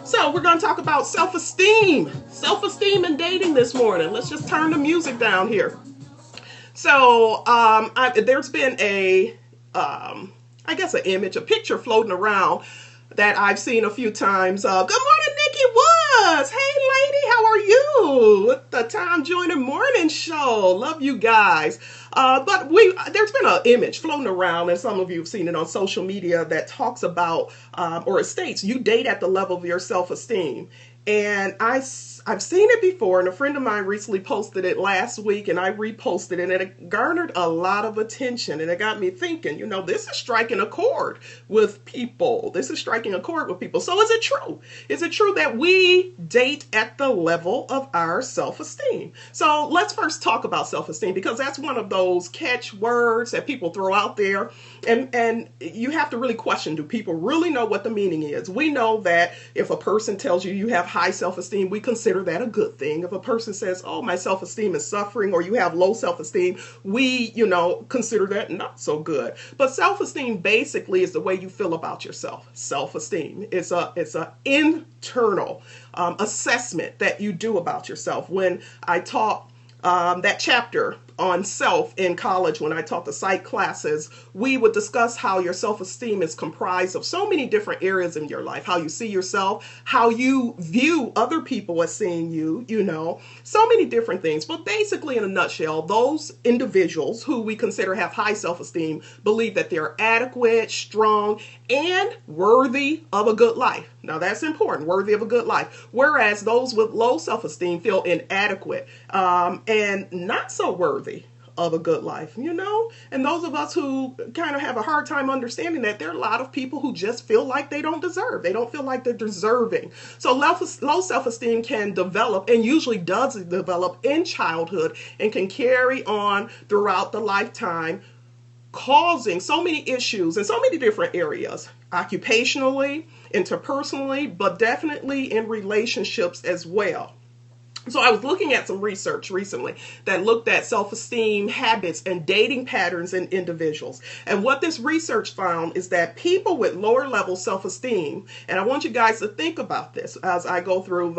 So we're going to talk about self-esteem, self-esteem and dating this morning. Let's just turn the music down here. So there's been I guess an image, a picture floating around that I've seen a few times. Good morning, Nikki Woods. Hey, lady, how are you? With the Tom Joyner Morning Show. Love you guys. But there's been an image floating around, and some of you have seen it on social media, that talks about, or it states, you date at the level of your self-esteem. And I've seen it before, and a friend of mine recently posted it last week, and I reposted it, and it garnered a lot of attention, and it got me thinking, this is striking a chord with people. This is striking a chord with people. So is it true? Is it true that we date at the level of our self-esteem? So let's first talk about self-esteem, because that's one of those catch words that people throw out there, and you have to really question, do people really know what the meaning is? We know that if a person tells you you have high self-esteem, we consider that a good thing. If a person says, oh, my self-esteem is suffering, or you have low self-esteem, we, consider that not so good. But self-esteem basically is the way you feel about yourself. Self-esteem is a internal assessment that you do about yourself. When I taught that chapter on self in college, when I taught the psych classes, we would discuss how your self-esteem is comprised of so many different areas in your life. How you see yourself, how you view other people as seeing you, so many different things. But basically, in a nutshell, those individuals who we consider have high self-esteem believe that they're adequate, strong, and worthy of a good life. Now, that's important, worthy of a good life. Whereas those with low self-esteem feel inadequate and not so worthy of a good life, And those of us who kind of have a hard time understanding that, there are a lot of people who just feel like they don't deserve. They don't feel like they're deserving. So low self-esteem can develop, and usually does develop, in childhood and can carry on throughout the lifetime, causing so many issues in so many different areas, occupationally, interpersonally, but definitely in relationships as well. So I was looking at some research recently that looked at self-esteem habits and dating patterns in individuals. And what this research found is that people with lower level self-esteem, and I want you guys to think about this as I go through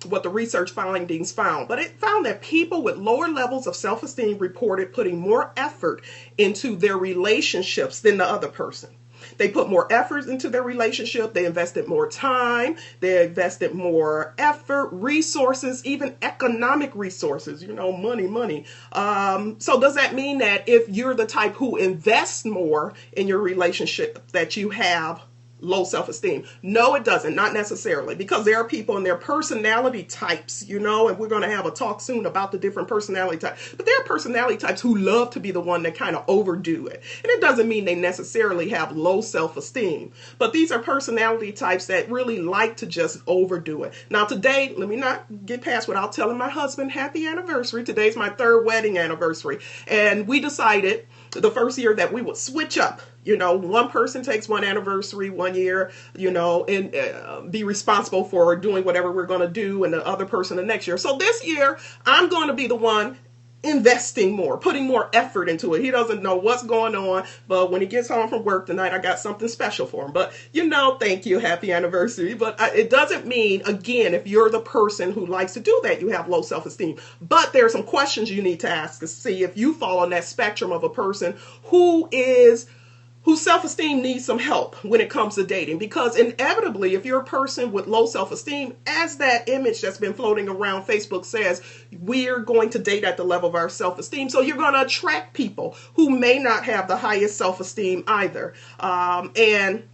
what the research findings found, but it found that people with lower levels of self-esteem reported putting more effort into their relationships than the other person. They put more effort into their relationship. They invested more time. They invested more effort, resources, even economic resources, money. So does that mean that if you're the type who invests more in your relationship, that you have low self-esteem? No, it doesn't. Not necessarily, because there are people and their personality types, and we're going to have a talk soon about the different personality types. But there are personality types who love to be the one that kind of overdo it. And it doesn't mean they necessarily have low self-esteem. But these are personality types that really like to just overdo it. Now today, let me not get past without telling my husband happy anniversary. Today's my 3rd wedding anniversary. And we decided the first year that we would switch up. One person takes one anniversary one year, and be responsible for doing whatever we're going to do, and the other person the next year. So this year, I'm going to be the one investing more, putting more effort into it. He doesn't know what's going on, but when he gets home from work tonight, I got something special for him. But, thank you, happy anniversary. But it doesn't mean, again, if you're the person who likes to do that, you have low self-esteem. But there are some questions you need to ask to see if you fall on that spectrum of a person whose self-esteem needs some help when it comes to dating. Because inevitably, if you're a person with low self-esteem, as that image that's been floating around Facebook says, we're going to date at the level of our self-esteem. So you're going to attract people who may not have the highest self-esteem either. And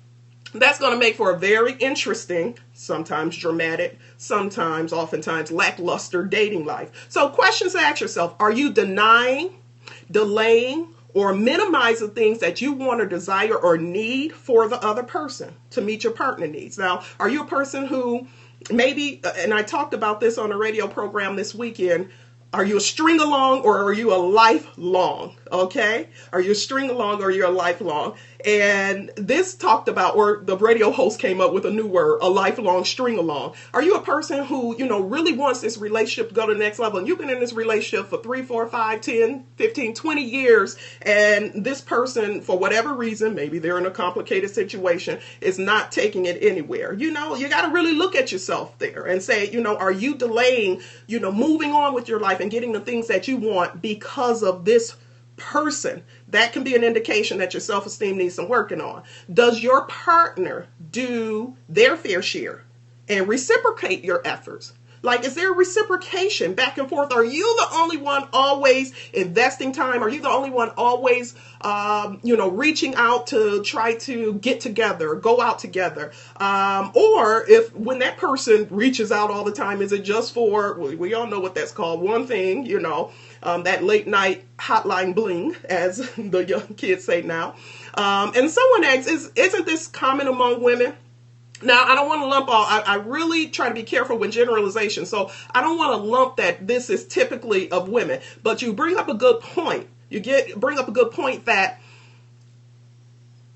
that's going to make for a very interesting, sometimes dramatic, oftentimes lackluster dating life. So questions to ask yourself: are you denying, delaying, or minimize the things that you want or desire or need for the other person to meet your partner needs? Now, are you a person who maybe, and I talked about this on a radio program this weekend, Are you a string along or are you a lifelong? Okay. Are you a string along or you're a lifelong? And this talked about, or the radio host came up with a new word, a lifelong string along. Are you a person who, really wants this relationship to go to the next level? And you've been in this relationship for 3, 4, 5, 10, 15, 20 years. And this person, for whatever reason, maybe they're in a complicated situation, is not taking it anywhere. You got to really look at yourself there and say, are you delaying, moving on with your life and getting the things that you want because of this person? That can be an indication that your self-esteem needs some working on. Does your partner do their fair share and reciprocate your efforts? Like, is there reciprocation back and forth? Are you the only one always investing time? Are you the only one always, reaching out to try to get together, go out together? Or if when that person reaches out all the time, is it just for, we all know what that's called, one thing, that late night hotline bling, as the young kids say now. And someone asks, isn't this common among women? Now, I don't want to lump all, I really try to be careful with generalization. So I don't want to lump that this is typically of women, but you bring up a good point. Bring up a good point that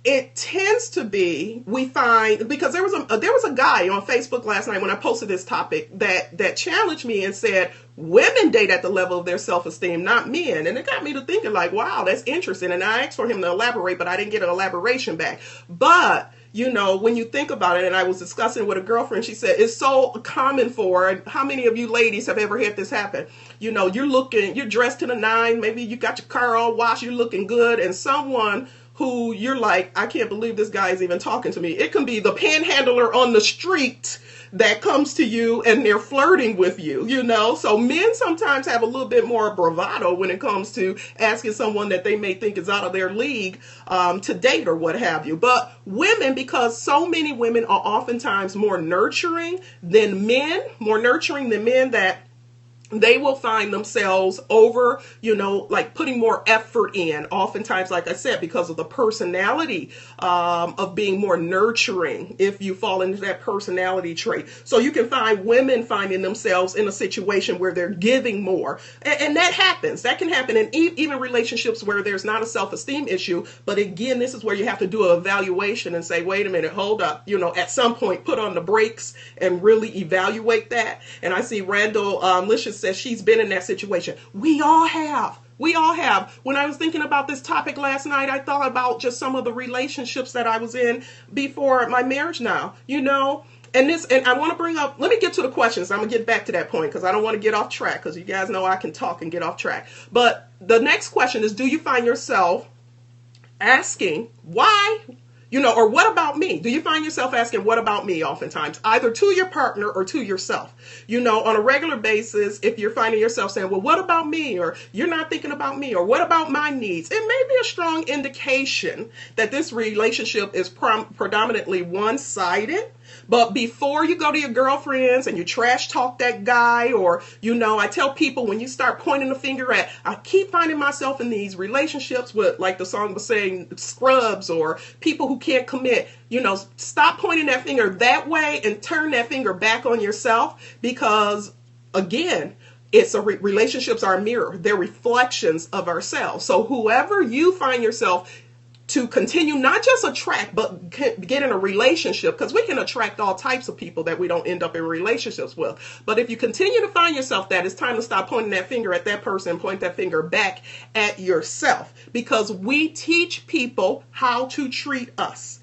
it tends to be, we find, because there was a guy on Facebook last night when I posted this topic that challenged me and said, women date at the level of their self-esteem, not men. And it got me to thinking like, wow, that's interesting. And I asked for him to elaborate, but I didn't get an elaboration back. But when you think about it, and I was discussing with a girlfriend, she said, it's so common and how many of you ladies have ever had this happen? You're dressed to the nine, maybe you got your car all washed, you're looking good, and someone who you're like, I can't believe this guy is even talking to me. It can be the panhandler on the street that comes to you and they're flirting with you, So men sometimes have a little bit more bravado when it comes to asking someone that they may think is out of their league to date or what have you. But women, because so many women are oftentimes more nurturing than men, that they will find themselves over, like putting more effort in, oftentimes, like I said, because of the personality of being more nurturing, if you fall into that personality trait. So you can find women finding themselves in a situation where they're giving more. And that happens. That can happen in even relationships where there's not a self-esteem issue. But again, this is where you have to do an evaluation and say, wait a minute, hold up. At some point, put on the brakes and really evaluate that. And I see Randall Licious says she's been in that situation. We all have. When I was thinking about this topic last night, I thought about just some of the relationships that I was in before my marriage now, and I want to bring up, let me get to the questions. I'm going to get back to that point because I don't want to get off track, because you guys know I can talk and get off track. But the next question is, do you find yourself asking why? Or what about me? Do you find yourself asking, what about me, oftentimes, either to your partner or to yourself? On a regular basis, if you're finding yourself saying, well, what about me? Or you're not thinking about me? Or what about my needs? It may be a strong indication that this relationship is predominantly one-sided. But before you go to your girlfriends and you trash talk that guy, or, I tell people, when you start pointing the finger at, I keep finding myself in these relationships with, like the song was saying, scrubs or people who can't commit, stop pointing that finger that way and turn that finger back on yourself, because again, relationships are a mirror. They're reflections of ourselves. So whoever you find yourself to continue, not just attract, but get in a relationship, because we can attract all types of people that we don't end up in relationships with. But if you continue to find yourself that, it's time to stop pointing that finger at that person and point that finger back at yourself, because we teach people how to treat us.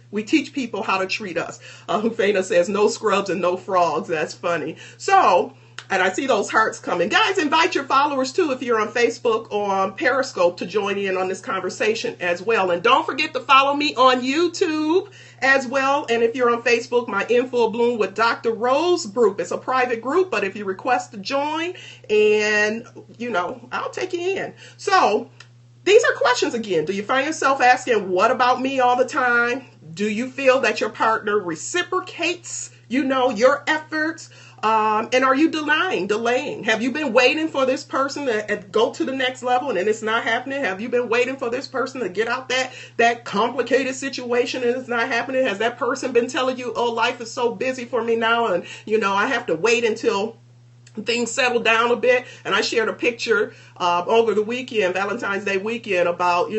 Hufena says, no scrubs and no frogs. That's funny. So, and I see those hearts coming. Guys, invite your followers too, if you're on Facebook or on Periscope, to join in on this conversation as well. And don't forget to follow me on YouTube as well. And if you're on Facebook, my In Full Bloom with Dr. Rose group. It's a private group, but if you request to join, and I'll take you in. So these are questions again. Do you find yourself asking, what about me, all the time? Do you feel that your partner reciprocates, your efforts? And are you delaying? Have you been waiting for this person to go to the next level and it's not happening? Have you been waiting for this person to get out that complicated situation and it's not happening? Has that person been telling you, oh, life is so busy for me now, and I have to wait until things settled down a bit, and I shared a picture over the weekend, Valentine's Day weekend, about,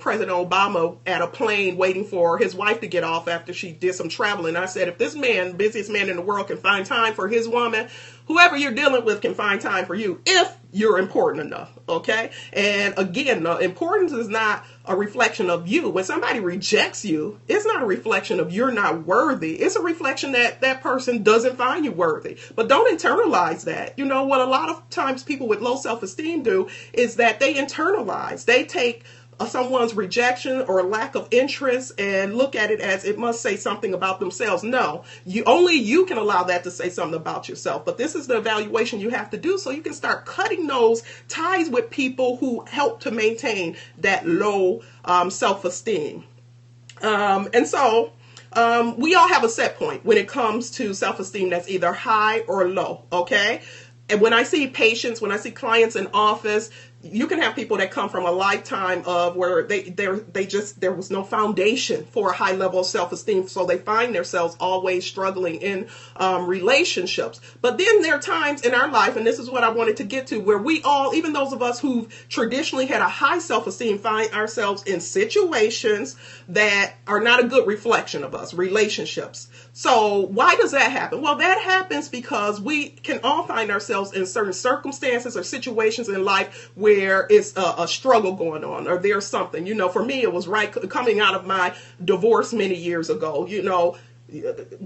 President Obama at a plane waiting for his wife to get off after she did some traveling. I said, if this man, busiest man in the world, can find time for his woman, whoever you're dealing with can find time for you if you're important enough. Okay. And again, the importance is not a reflection of you. When somebody rejects you, it's not a reflection of you're not worthy. It's a reflection that that person doesn't find you worthy. But don't internalize that. What a lot of times people with low self-esteem do is that they internalize. They take someone's rejection or lack of interest and look at it as it must say something about themselves. No, only you can allow that to say something about yourself. But this is the evaluation you have to do so you can start cutting those ties with people who help to maintain that low self-esteem. And so we all have a set point when it comes to self-esteem that's either high or low. Okay. And when I see patients, when I see clients in office, you can have people that come from a lifetime of where there was no foundation for a high level of self-esteem. So they find themselves always struggling in relationships. But then there are times in our life, and this is what I wanted to get to, where we all, even those of us who've traditionally had a high self-esteem, find ourselves in situations that are not a good reflection of us, relationships. So why does that happen? Well, that happens because we can all find ourselves in certain circumstances or situations in life where it's a struggle going on, or there's something. For me, it was right coming out of my divorce many years ago.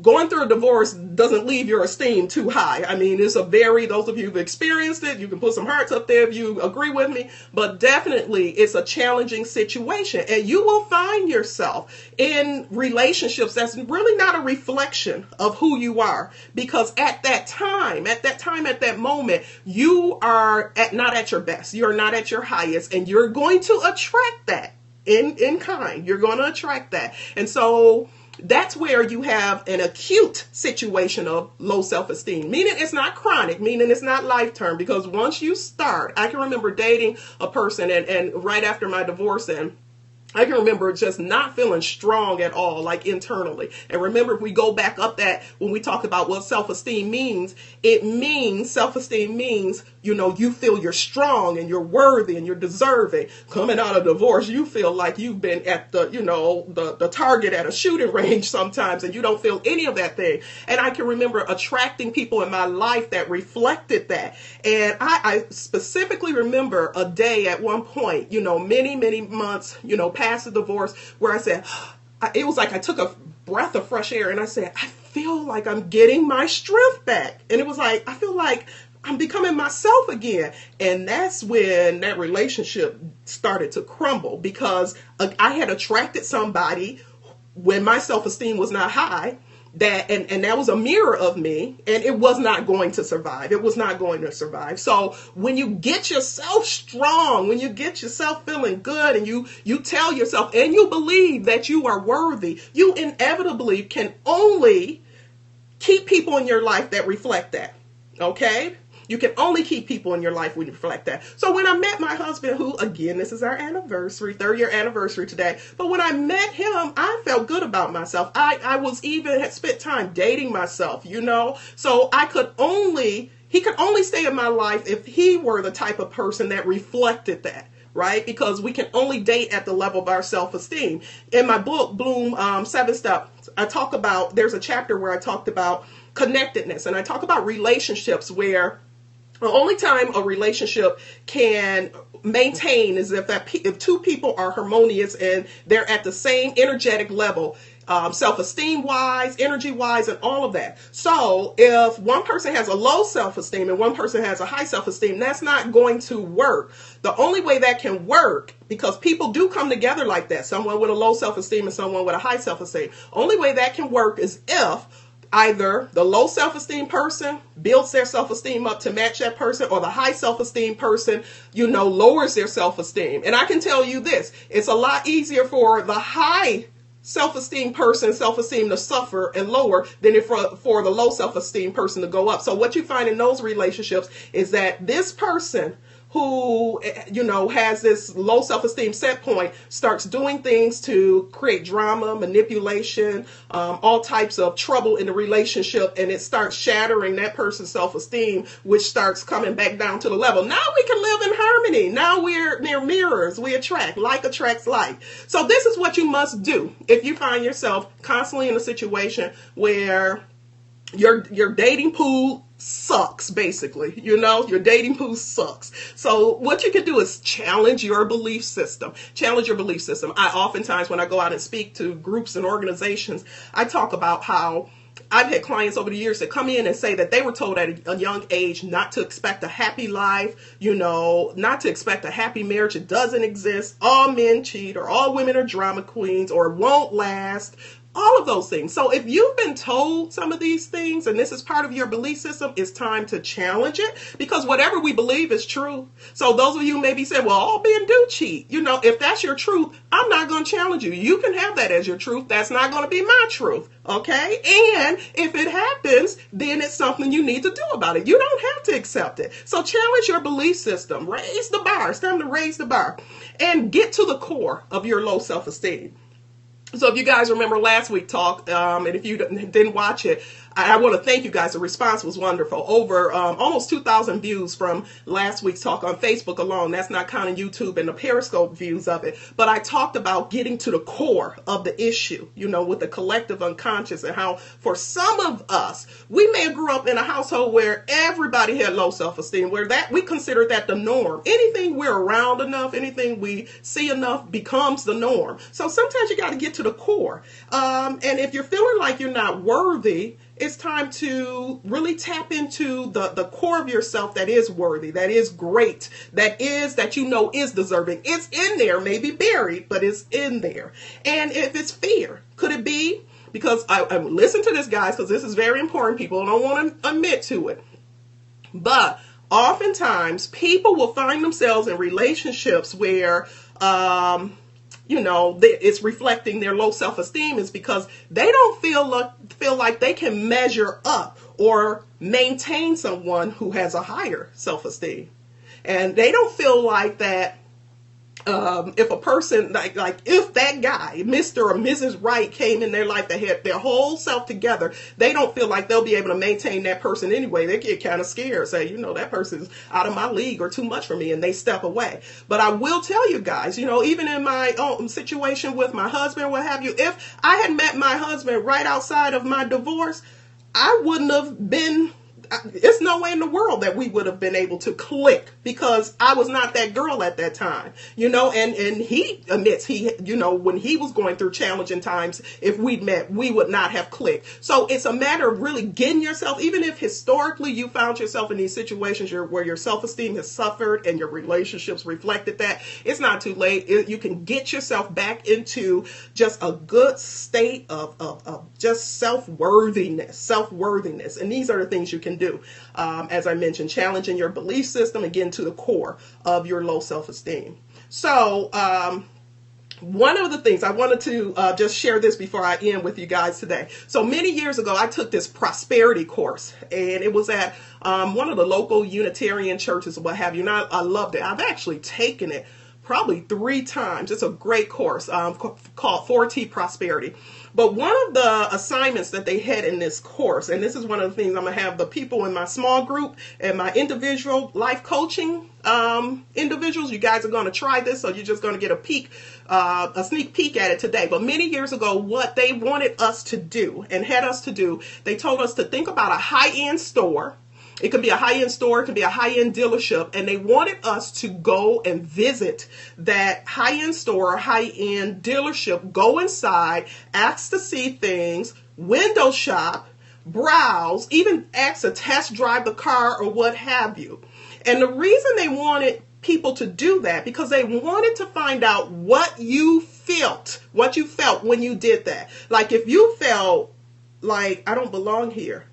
Going through a divorce doesn't leave your esteem too high. I mean, those of you who've experienced it, you can put some hearts up there if you agree with me, but definitely it's a challenging situation, and you will find yourself in relationships that's really not a reflection of who you are, because at that moment, you are not at your best. You're not at your highest, and you're going to attract that in kind. You're going to attract that. And so that's where you have an acute situation of low self-esteem, meaning it's not chronic, meaning it's not life-term, because once you start, I can remember dating a person and right after my divorce, and I can remember just not feeling strong at all, like internally. And remember, if we go back up that, when we talk about what self-esteem means, self-esteem means, you feel you're strong and you're worthy and you're deserving. Coming out of divorce, you feel like you've been at the target at a shooting range sometimes, and you don't feel any of that thing. And I can remember attracting people in my life that reflected that. And I specifically remember a day at one point, many, many months, past the divorce, where I said, it was like I took a breath of fresh air and I said, I feel like I'm getting my strength back. And it was like, I feel like I'm becoming myself again. And that's when that relationship started to crumble, because I had attracted somebody when my self-esteem was not high, and that was a mirror of me, and it was not going to survive. It was not going to survive. So when you get yourself strong, when you get yourself feeling good, and you tell yourself and you believe that you are worthy, you inevitably can only keep people in your life that reflect that. Okay? You can only keep people in your life when you reflect that. So when I met my husband, who, again, this is our anniversary, 3rd-year anniversary today. But when I met him, I felt good about myself. I had spent time dating myself, So he could only stay in my life if he were the type of person that reflected that. Right? Because we can only date at the level of our self-esteem. In my book, Bloom 7 Steps, there's a chapter where I talked about connectedness, and I talk about relationships where the only time a relationship can maintain is if two people are harmonious and they're at the same energetic level, self-esteem wise, energy wise, and all of that. So if one person has a low self-esteem and one person has a high self-esteem, that's not going to work. The only way that can work, because people do come together like that, someone with a low self-esteem and someone with a high self-esteem, only way that can work is if either the low self-esteem person builds their self-esteem up to match that person, or the high self-esteem person, lowers their self-esteem. And I can tell you this, it's a lot easier for the high self-esteem person, self-esteem to suffer and lower than for the low self-esteem person to go up. So what you find in those relationships is that this person who, has this low self-esteem set point starts doing things to create drama, manipulation, all types of trouble in the relationship, and it starts shattering that person's self-esteem, which starts coming back down to the level. Now we can live in harmony. Now we're mirrors. We attract. Like attracts like. So this is what you must do if you find yourself constantly in a situation where your dating pool sucks, basically. Your dating pool sucks. So what you can do is challenge your belief system. Challenge your belief system. I oftentimes, when I go out and speak to groups and organizations, I talk about how I've had clients over the years that come in and say that they were told at a young age not to expect a happy life, not to expect a happy marriage. It doesn't exist. All men cheat, or all women are drama queens, or won't last. All of those things. So if you've been told some of these things and this is part of your belief system, it's time to challenge it, because whatever we believe is true. So those of you maybe say, well, all men do cheat. If that's your truth, I'm not going to challenge you. You can have that as your truth. That's not going to be my truth. Okay. And if it happens, then it's something you need to do about it. You don't have to accept it. So challenge your belief system. Raise the bar. It's time to raise the bar and get to the core of your low self-esteem. So if you guys remember last week talk, and if you didn't watch it, I want to thank you guys. The response was wonderful. Over almost 2,000 views from last week's talk on Facebook alone. That's not counting YouTube and the Periscope views of it. But I talked about getting to the core of the issue, with the collective unconscious, and how for some of us, we may have grew up in a household where everybody had low self-esteem, where that we consider that the norm. Anything we're around enough, anything we see enough becomes the norm. So sometimes you got to get to the core. And if you're feeling like you're not worthy, it's time to really tap into the core of yourself that is worthy, that is great, that is deserving. It's in there, maybe buried, but it's in there. And if it's fear, could it be? Because I listen to this, guys, because this is very important. People don't want to admit to it. But oftentimes, people will find themselves in relationships where it's reflecting their low self-esteem, is because they don't feel like they can measure up or maintain someone who has a higher self-esteem. And they don't feel like that if a person, like if that guy, Mr. or Mrs. Right, came in their life, that had their whole self together, they don't feel like they'll be able to maintain that person anyway. They get kind of scared, say, that person's out of my league or too much for me, and they step away. But I will tell you guys, even in my own situation with my husband, what have you, if I had met my husband right outside of my divorce, I wouldn't have been... It's no way in the world that we would have been able to click, because I was not that girl at that time, and he admits when he was going through challenging times, if we'd met, we would not have clicked. So it's a matter of really getting yourself, even if historically you found yourself in these situations where your self-esteem has suffered and your relationships reflected that, it's not too late. You can get yourself back into just a good state of just self-worthiness. And these are the things you can do. As I mentioned, challenging your belief system and getting to the core of your low self-esteem. So one of the things I wanted to just share this before I end with you guys today. So many years ago, I took this prosperity course, and it was at one of the local Unitarian churches or what have you. And I loved it. I've actually taken it probably 3 times. It's a great course called 4T Prosperity. But one of the assignments that they had in this course, and this is one of the things I'm going to have the people in my small group and my individual life coaching individuals, you guys are going to try this, so you're just going to get a sneak peek at it today. But many years ago, what they wanted us to do and had us to do, they told us to think about a high-end store. It could be a high-end store, it could be a high-end dealership, and they wanted us to go and visit that high-end store or high-end dealership, go inside, ask to see things, window shop, browse, even ask to test drive the car or what have you. And the reason they wanted people to do that, because they wanted to find out what you felt when you did that. Like if you felt like I don't belong here,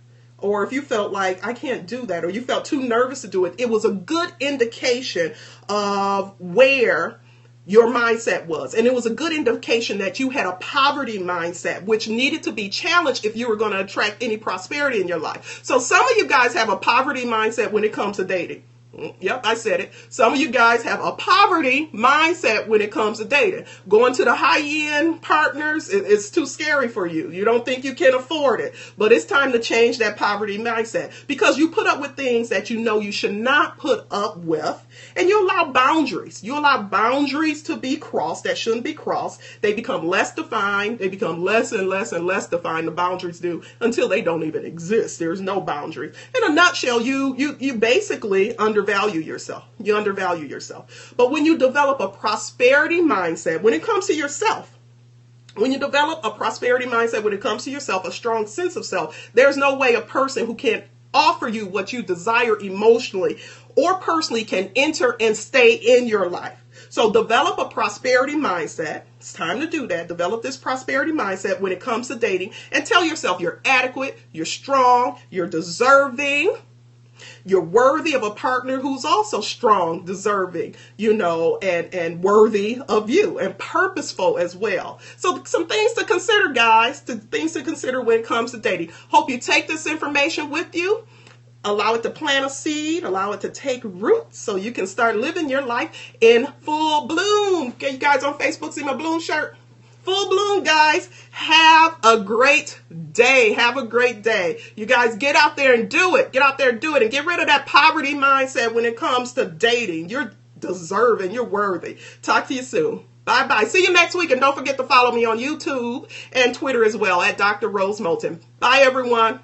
or if you felt like I can't do that, or you felt too nervous to do it, it was a good indication of where your mindset was. And it was a good indication that you had a poverty mindset, which needed to be challenged if you were going to attract any prosperity in your life. So some of you guys have a poverty mindset when it comes to dating. Yep, I said it. Some of you guys have a poverty mindset when it comes to dating. Going to the high-end partners, it's too scary for you. You don't think you can afford it. But it's time to change that poverty mindset, because you put up with things that you know you should not put up with, and you allow boundaries. You allow boundaries to be crossed that shouldn't be crossed. They become less defined. They become less and less and less defined. The boundaries do, until they don't even exist. There's no boundaries. In a nutshell, you basically undervalue yourself. You undervalue yourself. But when you develop a prosperity mindset, when it comes to yourself, when you develop a prosperity mindset, when it comes to yourself, a strong sense of self, there's no way a person who can offer you what you desire emotionally or personally can enter and stay in your life. So develop a prosperity mindset. It's time to do that. Develop this prosperity mindset when it comes to dating, and tell yourself you're adequate, you're strong, you're deserving. You're worthy of a partner who's also strong, deserving, and worthy of you, and purposeful as well. So some things to consider, guys, things to consider when it comes to dating. Hope you take this information with you. Allow it to plant a seed, allow it to take root so you can start living your life in full bloom. Okay, you guys on Facebook see my bloom shirt? Full bloom, guys. Have a great day. Have a great day. You guys get out there and do it. Get out there and do it, and get rid of that poverty mindset when it comes to dating. You're deserving. You're worthy. Talk to you soon. Bye-bye. See you next week, and don't forget to follow me on YouTube and Twitter as well at Dr. Rose Moulton. Bye, everyone.